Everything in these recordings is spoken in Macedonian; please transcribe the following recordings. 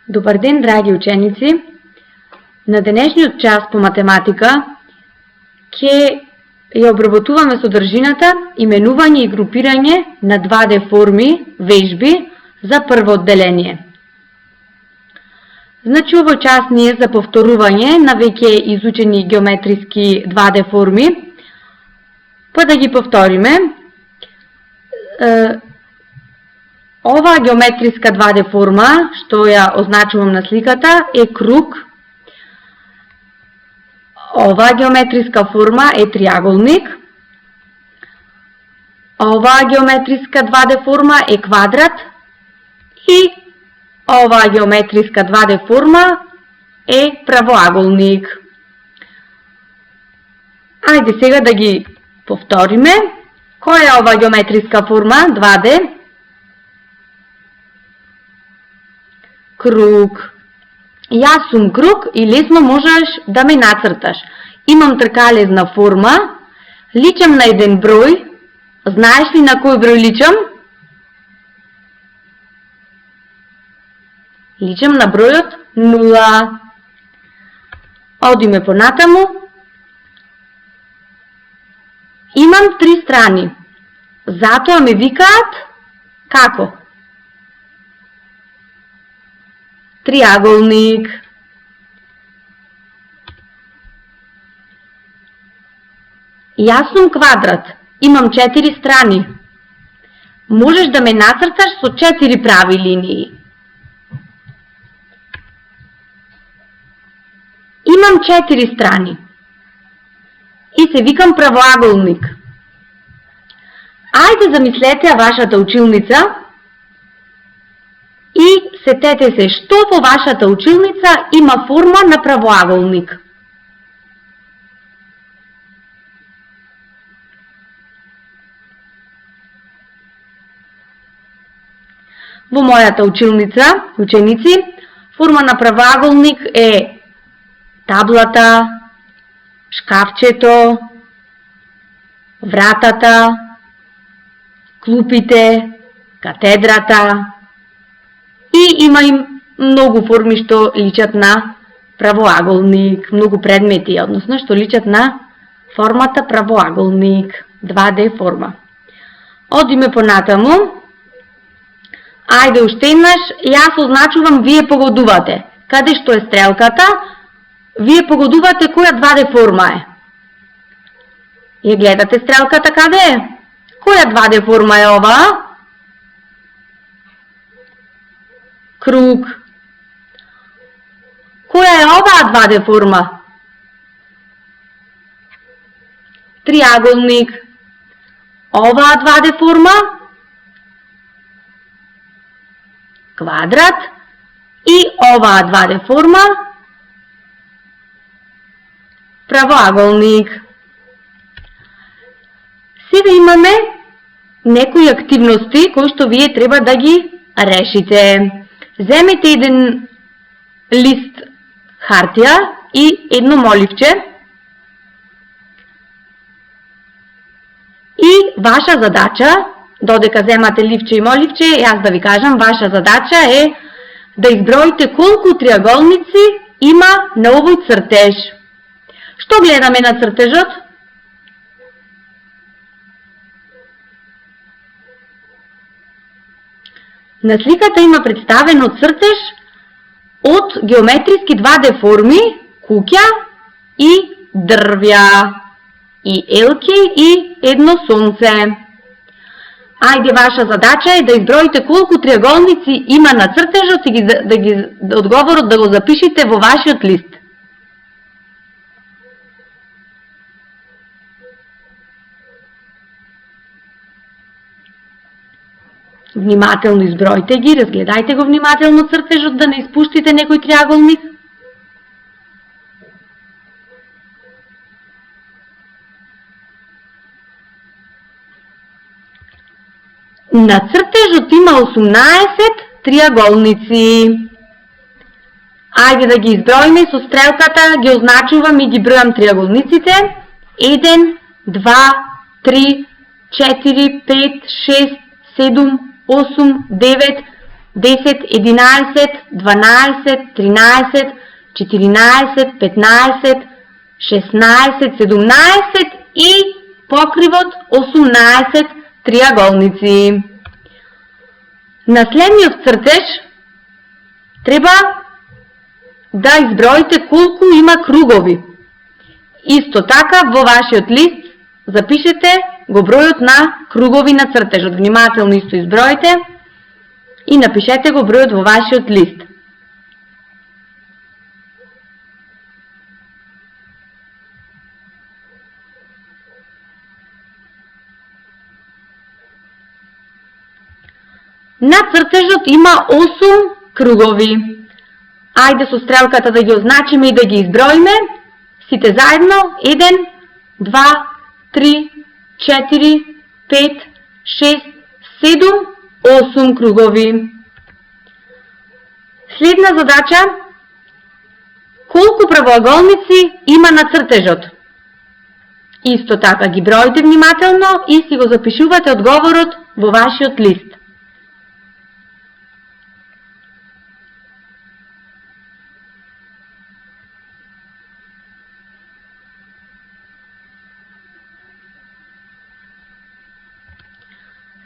Добар ден, драги ученици! На денешниот час по математика ќе ја обработуваме содржината, именување и групирање на 2D форми, вежби за прво одделение. Значи, овој час ни е за повторување на веќе изучени геометриски 2D форми, па да ги повториме. Ова геометриска 2D форма, што ја означувам на сликата, е круг. Ова геометриска форма е триаголник. Ова геометриска 2D форма е квадрат. И ова геометриска 2D форма е правоаголник. Ајде сега да ги повториме. Која е ова геометриска форма 2D? Круг. Јас сум круг и лесно можеш да ме нацрташ. Имам тркалезна форма, личам на еден број. Знаеш ли на кој број личам? Личам на бројот 0. Одиме понатаму. Имам 3 страни. Затоа ме викаат како? Триаголник. Јас сум квадрат. Имам 4 страни. Можеш да ме нацрташ со 4 прави линии. Имам 4 страни. И се викам правоаголник. Ајде замислете ја вашата училница и сетете се што во вашата училница има форма на правоаголник. Во мојата училница, ученици, форма на правоаголник е таблата, шкафчето, вратата, клупите, катедрата. И има и многу форми што личат на правоаголник, многу предмети, односно што личат на формата правоаголник, 2D форма. Одиме понатаму. Ајде уште еднаш, јас означувам вие погодувате. Каде што е стрелката, вие погодувате која 2D форма е. Ја гледате стрелката каде е? Која 2D форма е ова? Круг. Која е оваа 2D форма? Триаголник. Оваа 2D форма? Квадрат. И оваа 2D форма? Правоаголник. Сега имаме некои активности кои што вие треба да ги решите. Земете еден лист хартија и едно моливче и ваша задача, додека земате ливче и моливче, јас да ви кажам, ваша задача е да изброите колку триаголници има на овој цртеж. Што гледаме на цртежот? На сликата има представено цртеж од геометриски 2D форми, куќа и дрвја, и елки и едно сонце. Ајде, ваша задача е да изброите колку триаголници има на цртежот и одговорот да го запишете во вашиот лист. Внимателно избројте ги, разгледајте го внимателно цртежот, да не испуштите некој триаголник. На цртежот има 18 триаголници. Ајде да ги изброиме со стрелката, ги означувам и ги бројам триаголниците. 1, 2, 3, 4, 5, 6, 7, 8, 9 10, 11, 12, 13, 14, 15, 16, 17 и покривот 18 триаголници. На следниот цртеж треба да изброите колку има кругови. Исто така во вашиот лист запишете го бројот на кругови на цртежот. Внимателно исто изброите и напишете го бројот во вашиот лист. На цртежот има 8 кругови. Ајде со стрелката да ги означиме и да ги изброиме. Сите заедно. 1, 2, 3, 4, 5, 6, 7, 8 кругови. Следна задача. Колку правоаголници има на цртежот? Исто така ги броите внимателно и си го запишувате одговорот во вашиот лист.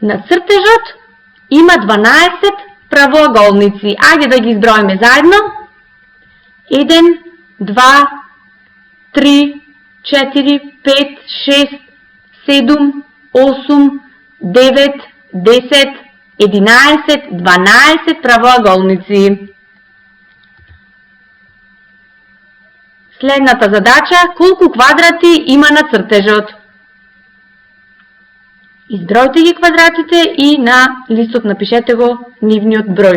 На цртежот има 12 правоаголници. Ајде да ги изброиме заедно. 1, 2, 3, 4, 5, 6, 7, 8, 9, 10, 11, 12 правоаголници. Следната задача, колку квадрати има на цртежот? Избројте ги квадратите и на листот напишете го нивниот број.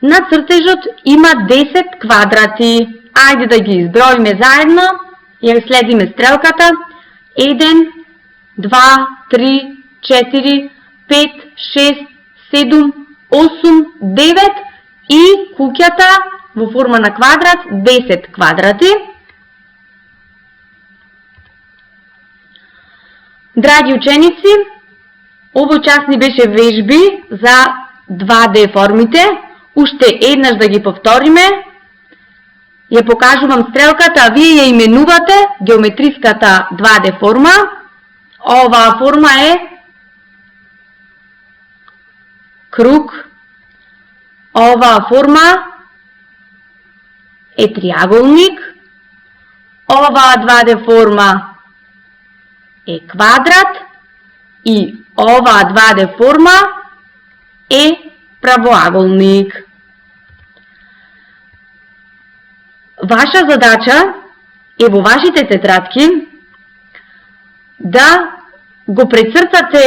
На цртежот има 10 квадрати. Ајде да ги изброиме заедно. Ја следиме стрелката. 1, 2, 3, 4, 5, 6, 7, 8, 9 и куќата во форма на квадрат 10 квадрати. Драги ученици, овој час ни беше вежби за 2D формите. Уште еднаш да ги повториме. Ја покажувам стрелката, а вие ја именувате геометриската 2D форма. Оваа форма е круг. Оваа форма е триаголник. Оваа 2D форма е квадрат. И оваа 2D форма е правоаголник. Ваша задача е во вашите тетрадки да го прецртате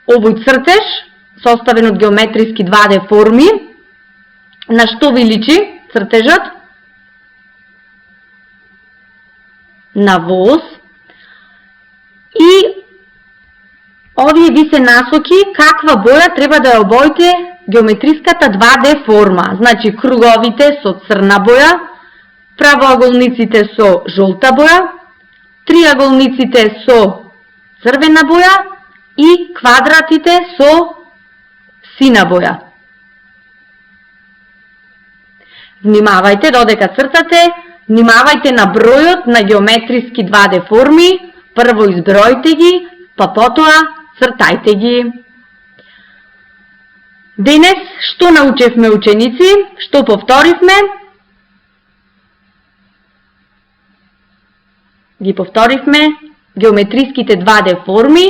овој цртеж, составен од геометриски 2D форми. На што ви личи цртежот? На воз. И овие ви се насоки каква боја треба да ја обоите геометриската 2D форма. Значи круговите со црна боја, правоаголниците со жолта боја, триаголниците со црвена боја и квадратите со сина боја. Внимавајте додека цртате, внимавајте на бројот на геометриски 2D форми, прво избројте ги, па потоа цртајте ги. Денес што научевме ученици, што повторивме? Ги повторивме геометриските 2D форми.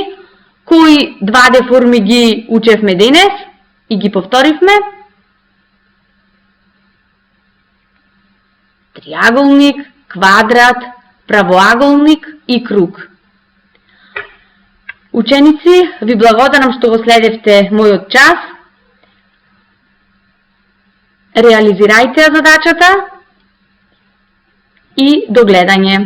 Кои 2D форми ги учевме денес и ги повторивме? Триаголник, квадрат, правоаголник и круг. Ученици, ви благодарам што го следевте мојот час. Реализирајте задачата и до гледање.